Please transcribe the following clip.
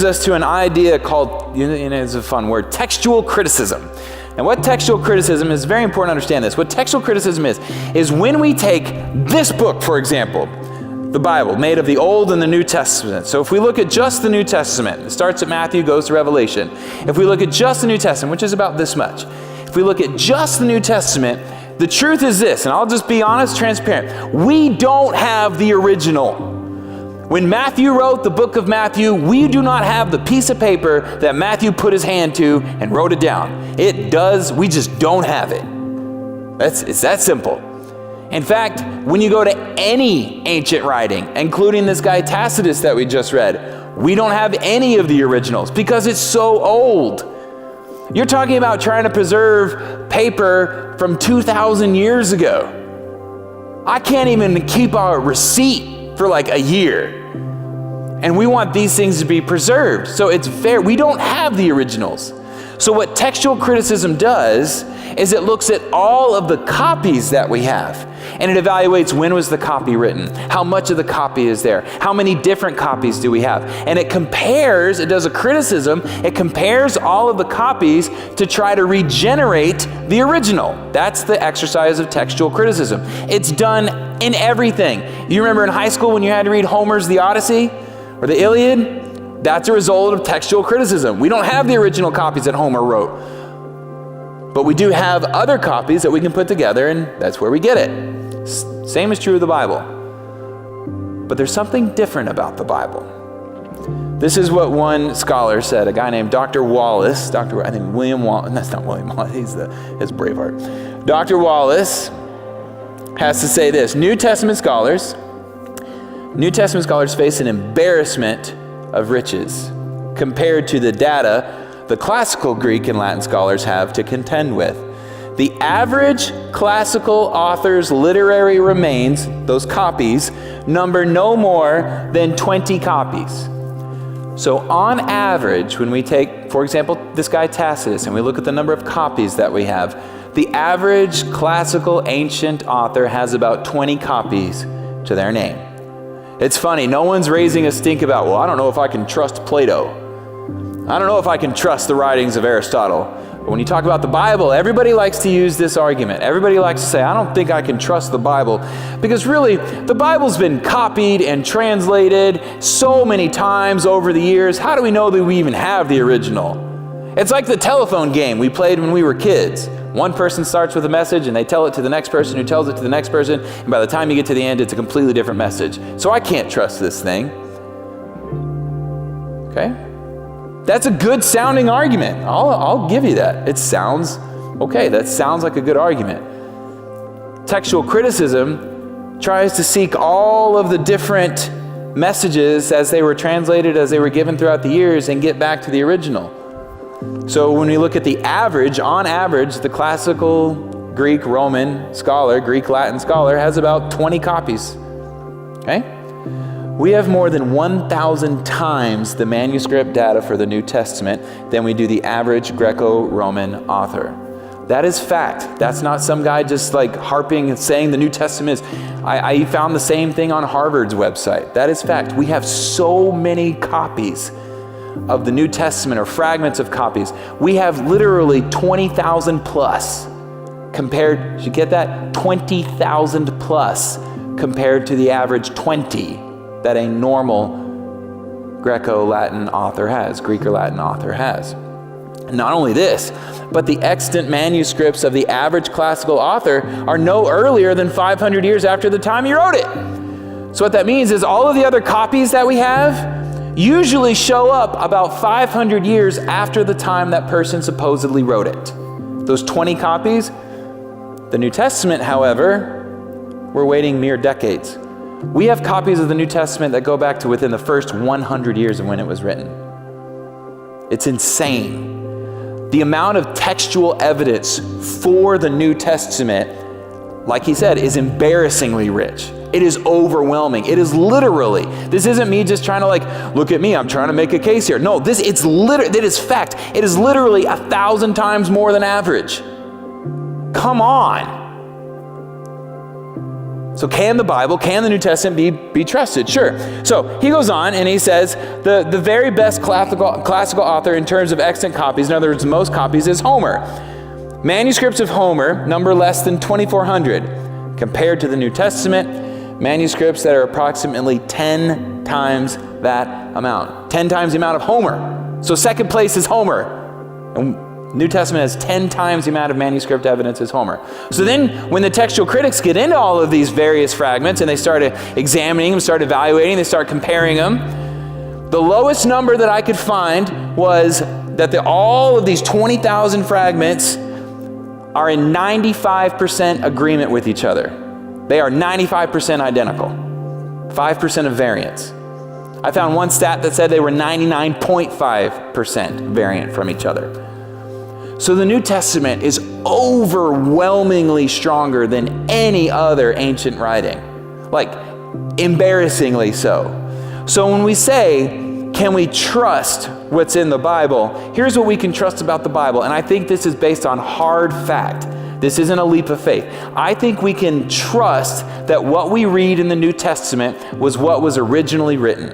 us to an idea called, it's a fun word, textual criticism. And what textual criticism is, very important to understand this. What textual criticism is when we take this book, for example, the Bible, made of the Old and the New Testament. So if we look at just the New Testament, it starts at Matthew, goes to Revelation. If we look at just the New Testament, which is about this much, if we look at just the New Testament, the truth is this, and I'll just be honest, transparent. We don't have the original. When Matthew wrote the book of Matthew, we do not have the piece of paper that Matthew put his hand to and wrote it down. We just don't have it. It's that simple. In fact, when you go to any ancient writing, including this guy Tacitus that we just read, we don't have any of the originals because it's so old. You're talking about trying to preserve paper from 2,000 years ago. I can't even keep a receipt for like a year. And we want these things to be preserved. So it's fair. We don't have the originals. So what textual criticism does is it looks at all of the copies that we have. And it evaluates when was the copy written? How much of the copy is there? How many different copies do we have? And it does a criticism, it compares all of the copies to try to regenerate the original. That's the exercise of textual criticism. It's done in everything. You remember in high school when you had to read Homer's The Odyssey or the Iliad? That's a result of textual criticism. We don't have the original copies that Homer wrote. But we do have other copies that we can put together, and that's where we get it. Same is true of the Bible. But there's something different about the Bible. This is what one scholar said, a guy named Dr. Wallace, I think William Wallace, that's not William Wallace, his Braveheart. Dr. Wallace has to say this: New Testament scholars face an embarrassment of riches compared to the data the classical Greek and Latin scholars have to contend with. The average classical author's literary remains, those copies, number no more than 20 copies. So on average, when we take, for example, this guy Tacitus, and we look at the number of copies that we have, the average classical ancient author has about 20 copies to their name. It's funny, no one's raising a stink about, well, I don't know if I can trust Plato. I don't know if I can trust the writings of Aristotle. But when you talk about the Bible, everybody likes to use this argument. Everybody likes to say, I don't think I can trust the Bible. Because really, the Bible's been copied and translated so many times over the years. How do we know that we even have the original? It's like the telephone game we played when we were kids. One person starts with a message and they tell it to the next person who tells it to the next person. And by the time you get to the end, it's a completely different message. So I can't trust this thing. Okay? That's a good sounding argument. I'll give you that. It sounds okay. That sounds like a good argument. Textual criticism tries to seek all of the different messages as they were translated, as they were given throughout the years, and get back to the original. So when we look at the average, on average, the classical Greek, Roman scholar, Greek, Latin scholar has about 20 copies. Okay? We have more than 1,000 times the manuscript data for the New Testament than we do the average Greco-Roman author. That is fact. That's not some guy just like harping and saying the New Testament is. I found the same thing on Harvard's website. That is fact. We have so many copies of the New Testament, or fragments of copies. We have literally 20,000 plus compared, did you get that? 20,000 plus compared to the average 20 that a normal Greco-Latin author has, Greek or Latin author has. Not only this, but the extant manuscripts of the average classical author are no earlier than 500 years after the time he wrote it. So what that means is all of the other copies that we have usually show up about 500 years after the time that person supposedly wrote it. Those 20 copies. The New Testament, however, we're waiting mere decades. We have copies of the New Testament that go back to within the first 100 years of when it was written. It's insane. The amount of textual evidence for the New Testament, like he said, is embarrassingly rich. It is overwhelming. It is literally, this isn't me just trying to like, look at me, I'm trying to make a case here. No, it is fact. It is literally 1,000 times more than average. Come on. So can the Bible, can the New Testament be trusted? Sure. So he goes on and he says the very best classical author in terms of extant copies, in other words, most copies, is Homer. Manuscripts of Homer number less than 2,400 compared to the New Testament, manuscripts that are approximately 10 times that amount. 10 times the amount of Homer. So second place is Homer. And New Testament has 10 times the amount of manuscript evidence as Homer. So then when the textual critics get into all of these various fragments and they start examining them, start evaluating, they start comparing them, the lowest number that I could find was that all of these 20,000 fragments are in 95% agreement with each other. They are 95% identical, 5% of variance. I found one stat that said they were 99.5% variant from each other. So the New Testament is overwhelmingly stronger than any other ancient writing, like embarrassingly so. So when we say, can we trust what's in the Bible? Here's what we can trust about the Bible, and I think this is based on hard fact. This isn't a leap of faith. I think we can trust that what we read in the New Testament was what was originally written.